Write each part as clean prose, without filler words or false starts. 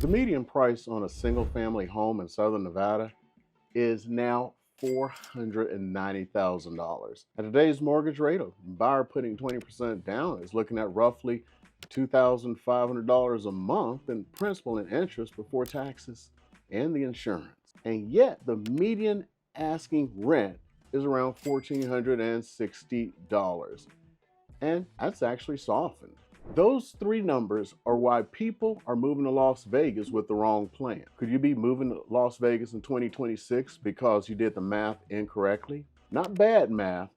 The median price on a single family home in Southern Nevada is now $490,000. At today's mortgage rate, a buyer putting 20% down is looking at roughly $2,500 a month in principal and interest before taxes and the insurance. And yet the median asking rent is around $1,460. And that's actually softened. Those three numbers are why people are moving to Las Vegas with the wrong plan. Could you be moving to Las Vegas in 2026 because you did the math incorrectly? Not bad math,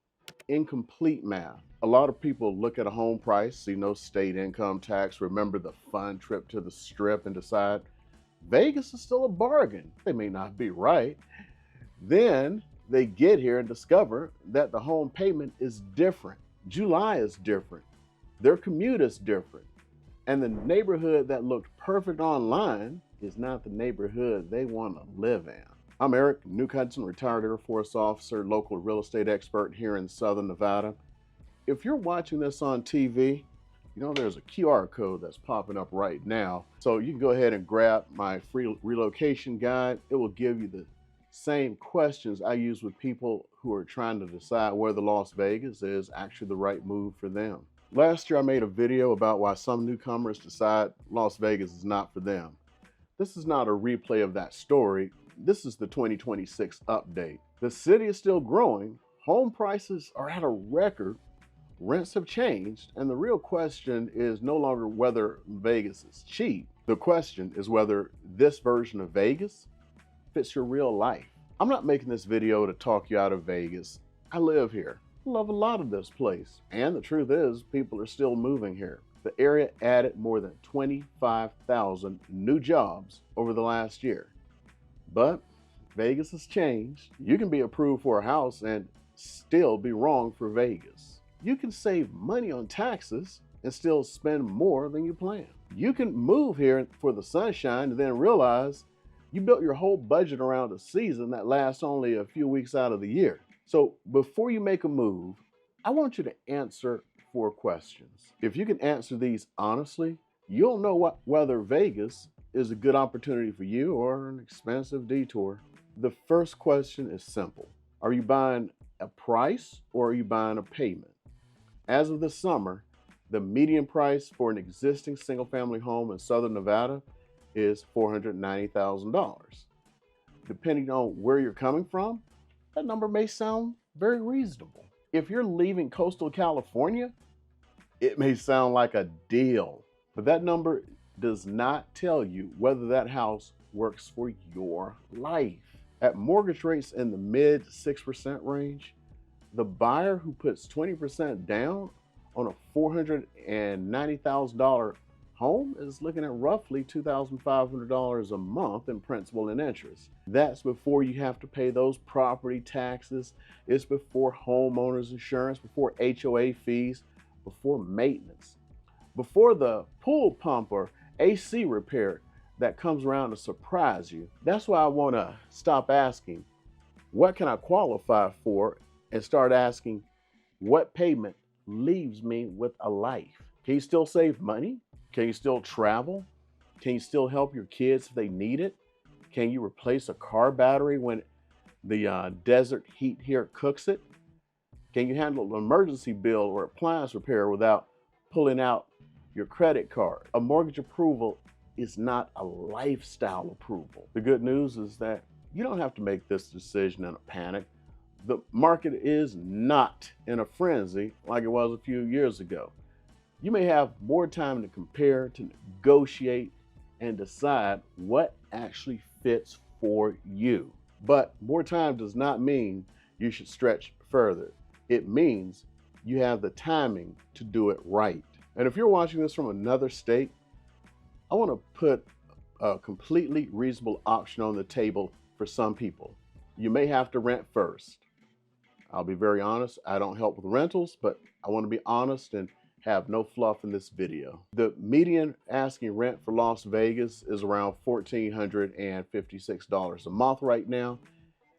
incomplete math. A lot of people look at a home price, see no state income tax, remember the fun trip to the strip, and decide Vegas is still a bargain. They may not be right. Then they get here and discover that the home payment is different. July is different. Their commute is different. And the neighborhood that looked perfect online is not the neighborhood they want to live in. I'm Eric, Nuke, retired Air Force officer, local real estate expert here in Southern Nevada. If you're watching this on TV, you know there's a QR code that's popping up right now. So you can go ahead and grab my free relocation guide. It will give you the same questions I use with people who are trying to decide whether Las Vegas is actually the right move for them. Last year, I made a video about why some newcomers decide Las Vegas is not for them. This is not a replay of that story. This is the 2026 update. The city is still growing. Home prices are at a record. Rents have changed. And the real question is no longer whether Vegas is cheap. The question is whether this version of Vegas fits your real life. I'm not making this video to talk you out of Vegas. I live here. Love a lot of this place. And the truth is, people are still moving here. The area added more than 25,000 new jobs over the last year. But Vegas has changed. You can be approved for a house and still be wrong for Vegas. You can save money on taxes and still spend more than you plan. You can move here for the sunshine and then realize you built your whole budget around a season that lasts only a few weeks out of the year. So before you make a move, I want you to answer 4 questions. If you can answer these honestly, you'll know whether Vegas is a good opportunity for you or an expensive detour. The first question is simple. Are you buying a price or are you buying a payment? As of this summer, the median price for an existing single-family home in Southern Nevada is $490,000. Depending on where you're coming from, that number may sound very reasonable. If you're leaving coastal California, it may sound like a deal, but that number does not tell you whether that house works for your life. At mortgage rates in the mid 6% range, the buyer who puts 20% down on a $490,000 home is looking at roughly $2,500 a month in principal and interest. That's before you have to pay those property taxes. It's before homeowners insurance, before HOA fees, before maintenance, before the pool pump or AC repair that comes around to surprise you. That's why I want to stop asking, what can I qualify for, and start asking, what payment leaves me with a life? Can you still save money? Can you still travel? Can you still help your kids if they need it? Can you replace a car battery when the desert heat here cooks it? Can you handle an emergency bill or appliance repair without pulling out your credit card? A mortgage approval is not a lifestyle approval. The good news is that you don't have to make this decision in a panic. The market is not in a frenzy like it was a few years ago. You may have more time to compare, to negotiate, and decide what actually fits for you. But more time does not mean you should stretch further. It means you have the timing to do it right. And if you're watching this from another state, I want to put a completely reasonable option on the table for some people. You may have to rent first. I'll be very honest, I don't help with rentals, but I want to be honest and have no fluff in this video. The median asking rent for Las Vegas is around $1,456 a month right now,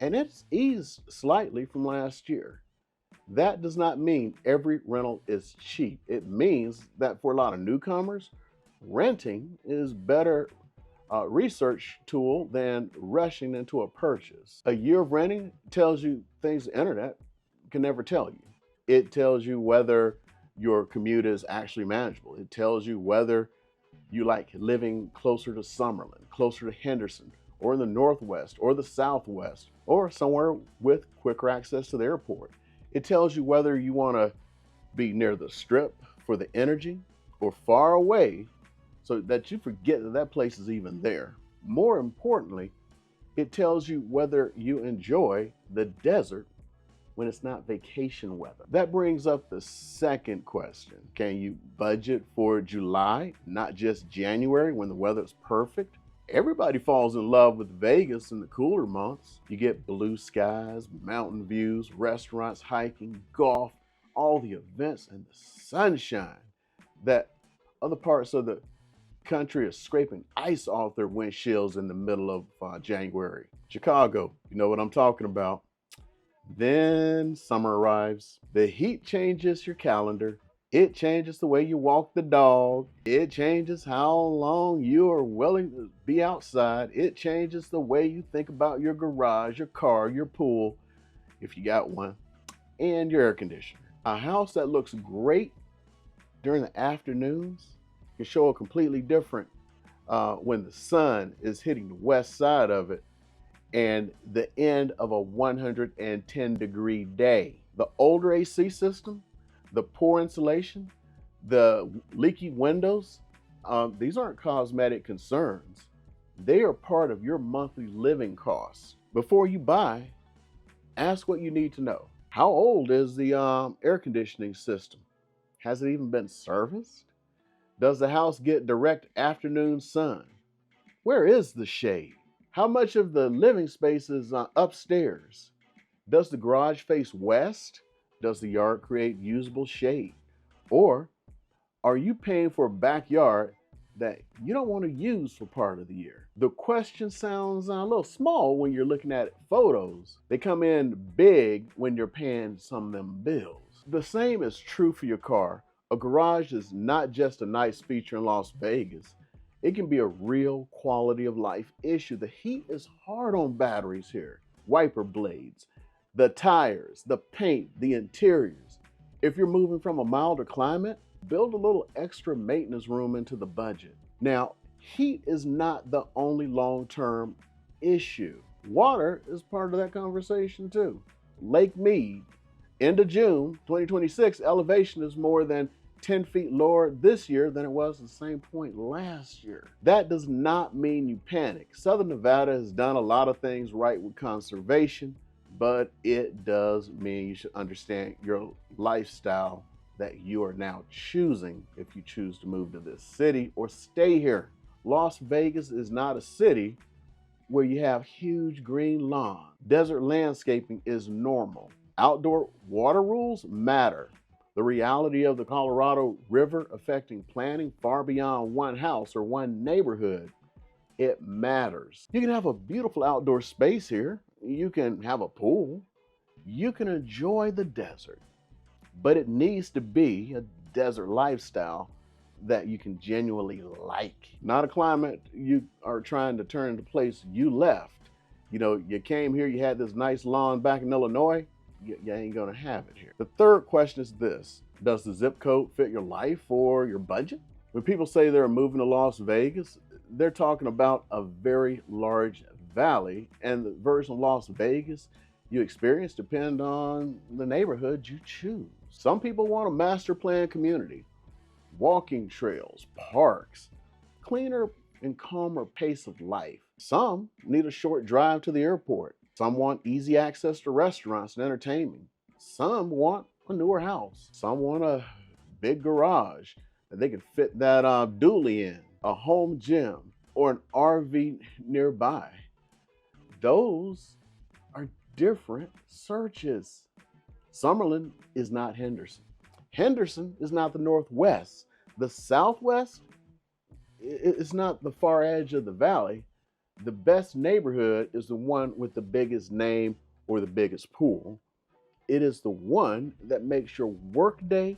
and it's eased slightly from last year. That does not mean every rental is cheap. It means that for a lot of newcomers, renting is better research tool than rushing into a purchase. A year of renting tells you things the internet can never tell you. It tells you whether your commute is actually manageable. It tells you whether you like living closer to Summerlin, closer to Henderson, or in the Northwest, or the Southwest, or somewhere with quicker access to the airport. It tells you whether you want to be near the Strip for the energy or far away so that you forget that that place is even there. More importantly, it tells you whether you enjoy the desert when it's not vacation weather. That brings up the second question. Can you budget for July, not just January when the weather's perfect? Everybody falls in love with Vegas in the cooler months. You get blue skies, mountain views, restaurants, hiking, golf, all the events and the sunshine that other parts of the country are scraping ice off their windshields in the middle of January. Chicago, you know what I'm talking about. Then summer arrives. The heat changes your calendar. It changes the way you walk the dog. It changes how long you are willing to be outside. It changes the way you think about your garage, your car, your pool, if you got one, and your air conditioner. A house that looks great during the afternoons can show a completely different when the sun is hitting the west side of it and the end of a 110-degree day. The older AC system, the poor insulation, the leaky windows, these aren't cosmetic concerns. They are part of your monthly living costs. Before you buy, ask what you need to know. How old is the air conditioning system? Has it even been serviced? Does the house get direct afternoon sun? Where is the shade? How much of the living space is upstairs? Does the garage face west? Does the yard create usable shade? Or are you paying for a backyard that you don't want to use for part of the year? The question sounds a little small when you're looking at photos. They come in big when you're paying some of them bills. The same is true for your car. A garage is not just a nice feature in Las Vegas. It can be a real quality of life issue. The heat is hard on batteries here. Wiper blades, the tires, the paint, the interiors. If you're moving from a milder climate, build a little extra maintenance room into the budget. Now, heat is not the only long-term issue. Water is part of that conversation too. Lake Mead, end of June 2026, elevation is more than 10 feet lower this year than it was at the same point last year. That does not mean you panic. Southern Nevada has done a lot of things right with conservation, but it does mean you should understand your lifestyle that you are now choosing if you choose to move to this city or stay here. Las Vegas is not a city where you have huge green lawn. Desert landscaping is normal. Outdoor water rules matter. The reality of the Colorado River affecting planning far beyond one house or one neighborhood, it matters. You can have a beautiful outdoor space here. You can have a pool. You can enjoy the desert, but it needs to be a desert lifestyle that you can genuinely like. Not a climate you are trying to turn into a place you left. You know, you came here, you had this nice lawn back in Illinois, you ain't gonna have it here. The third question is this: does the zip code fit your life or your budget? When people say they're moving to Las Vegas, they're talking about a very large valley, and the version of Las Vegas you experience depend on the neighborhood you choose. Some people want a master plan community, walking trails, parks, cleaner and calmer pace of life. Some need a short drive to the airport. Some want easy access to restaurants and entertainment. Some want a newer house. Some want a big garage that they can fit that dually in, a home gym, or an RV nearby. Those are different searches. Summerlin is not Henderson. Henderson is not the Northwest. The Southwest is not the far edge of the valley. The best neighborhood is the one with the biggest name or the biggest pool. It is the one that makes your workday,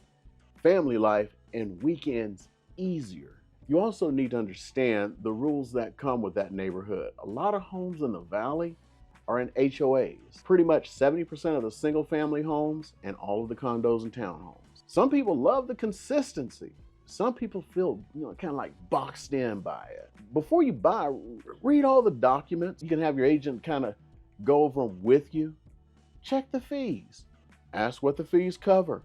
family life, and weekends easier. You also need to understand the rules that come with that neighborhood. A lot of homes in the valley are in HOAs. Pretty much 70% of the single family homes and all of the condos and townhomes. Some people love the consistency. Some people feel, kind of like boxed in by it. Before you buy, read all the documents. You can have your agent kind of go over them with you. Check the fees. Ask what the fees cover.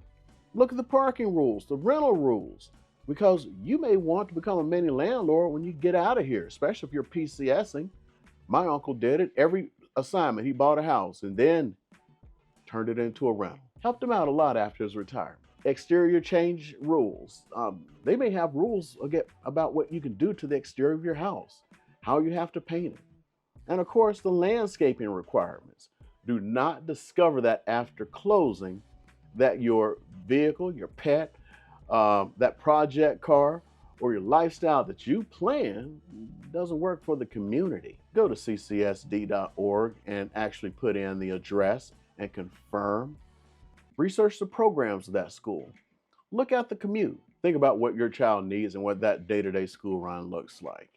Look at the parking rules, the rental rules, because you may want to become a mini landlord when you get out of here, especially if you're PCSing. My uncle did it. Every assignment, he bought a house and then turned it into a rental. Helped him out a lot after his retirement. Exterior change rules. They may have rules about what you can do to the exterior of your house, how you have to paint it. And of course, the landscaping requirements. Do not discover that after closing that your vehicle, your pet, that project car, or your lifestyle that you plan doesn't work for the community. Go to ccsd.org and actually put in the address and confirm. Research the programs of that school. Look at the commute. Think about what your child needs and what that day-to-day school run looks like.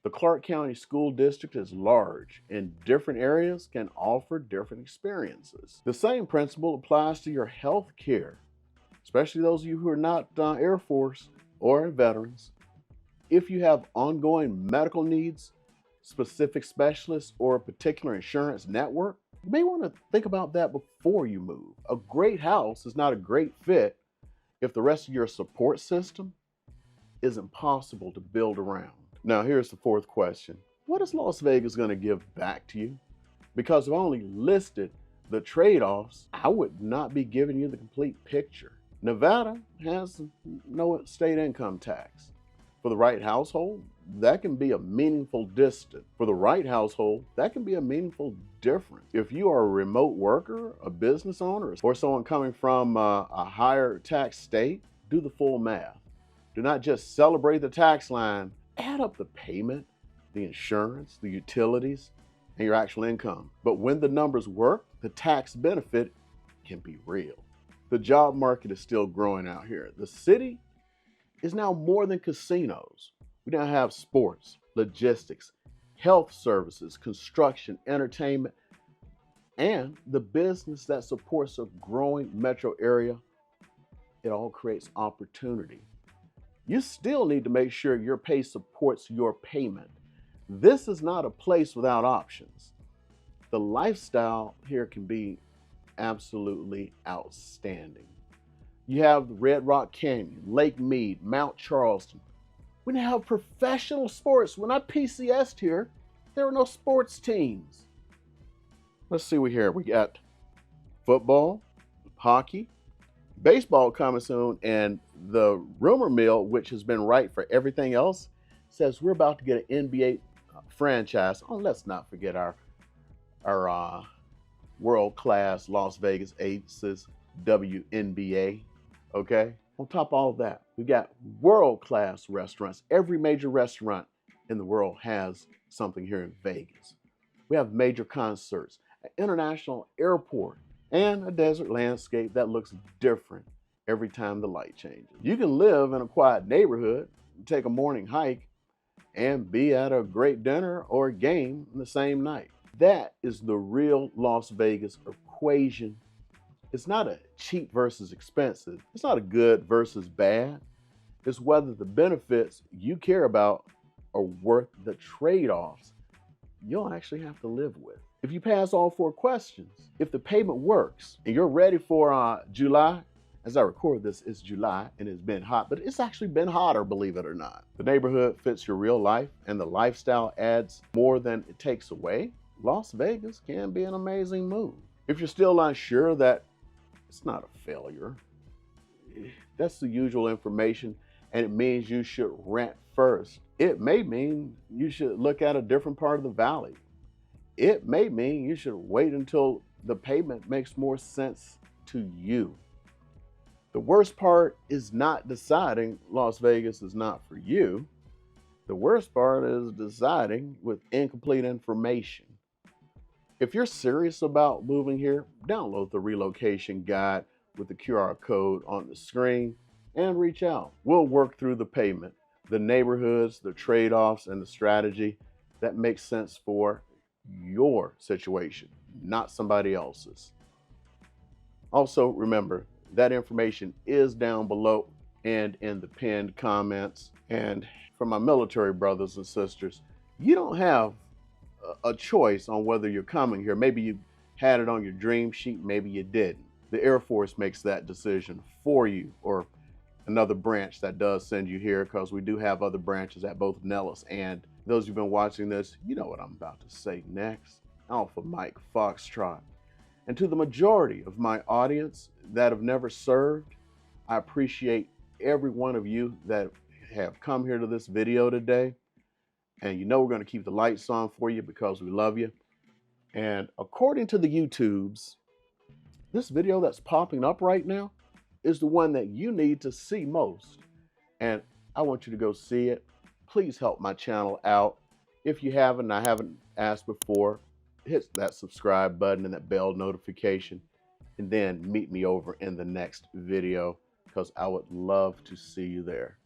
The Clark County School District is large, and different areas can offer different experiences. The same principle applies to your health care, especially those of you who are not Air Force or veterans. If you have ongoing medical needs, specific specialists, or a particular insurance network, you may want to think about that before you move. A great house is not a great fit if the rest of your support system is impossible to build around. Now, here's the fourth question. What is Las Vegas going to give back to you? Because I've only listed the trade-offs, I would not be giving you the complete picture. Nevada has no state income tax. For the right household, that can be a meaningful distance. For the right household, that can be a meaningful difference. If you are a remote worker, a business owner, or someone coming from a higher tax state, do the full math. Do not just celebrate the tax line. Add up the payment, the insurance, the utilities, and your actual income. But when the numbers work, the tax benefit can be real. The job market is still growing out here. The city is now more than casinos. We now have sports, logistics, health services, construction, entertainment, and the business that supports a growing metro area. It all creates opportunity. You still need to make sure your pay supports your payment. This is not a place without options. The lifestyle here can be absolutely outstanding. You have the Red Rock Canyon, Lake Mead, Mount Charleston. We now have professional sports. When I PCS'd here, there were no sports teams. Let's see what here. We got football, hockey, baseball coming soon, and the rumor mill, which has been right for everything else, says we're about to get an NBA franchise. Oh, let's not forget our world-class Las Vegas Aces WNBA. Okay. On top of all of that, we got world-class restaurants. Every major restaurant in the world has something here in Vegas. We have major concerts, an international airport, and a desert landscape that looks different every time the light changes. You can live in a quiet neighborhood, take a morning hike, and be at a great dinner or a game the same night. That is the real Las Vegas equation. It's not a cheap versus expensive. It's not a good versus bad. It's whether the benefits you care about are worth the trade-offs you'll actually have to live with. If you pass all 4 questions, if the payment works, and you're ready for July, as I record this, it's July and it's been hot, but it's actually been hotter, believe it or not. The neighborhood fits your real life and the lifestyle adds more than it takes away. Las Vegas can be an amazing move. If you're still unsure that it's not a failure, that's the usual information, and it means you should rent first. It may mean you should look at a different part of the valley. It may mean you should wait until the payment makes more sense to you. The worst part is not deciding Las Vegas is not for you. The worst part is deciding with incomplete information. If you're serious about moving here, download the relocation guide with the QR code on the screen and reach out. We'll work through the payment, the neighborhoods, the trade-offs, and the strategy that makes sense for your situation, not somebody else's. Also, remember that information is down below and in the pinned comments. And for my military brothers and sisters, you don't have a choice on whether you're coming here. Maybe you had it on your dream sheet, maybe you didn't. The Air Force makes that decision for you, or another branch that does send you here, because we do have other branches at both Nellis. And those who've been watching this, you know what I'm about to say next. Alpha Mike Foxtrot. And to the majority of my audience that have never served, I appreciate every one of you that have come here to this video today. And you know we're going to keep the lights on for you because we love you. And according to the YouTubes, this video that's popping up right now is the one that you need to see most. And I want you to go see it. Please help my channel out. If you haven't, I haven't asked before, hit that subscribe button and that bell notification, and then meet me over in the next video, because I would love to see you there.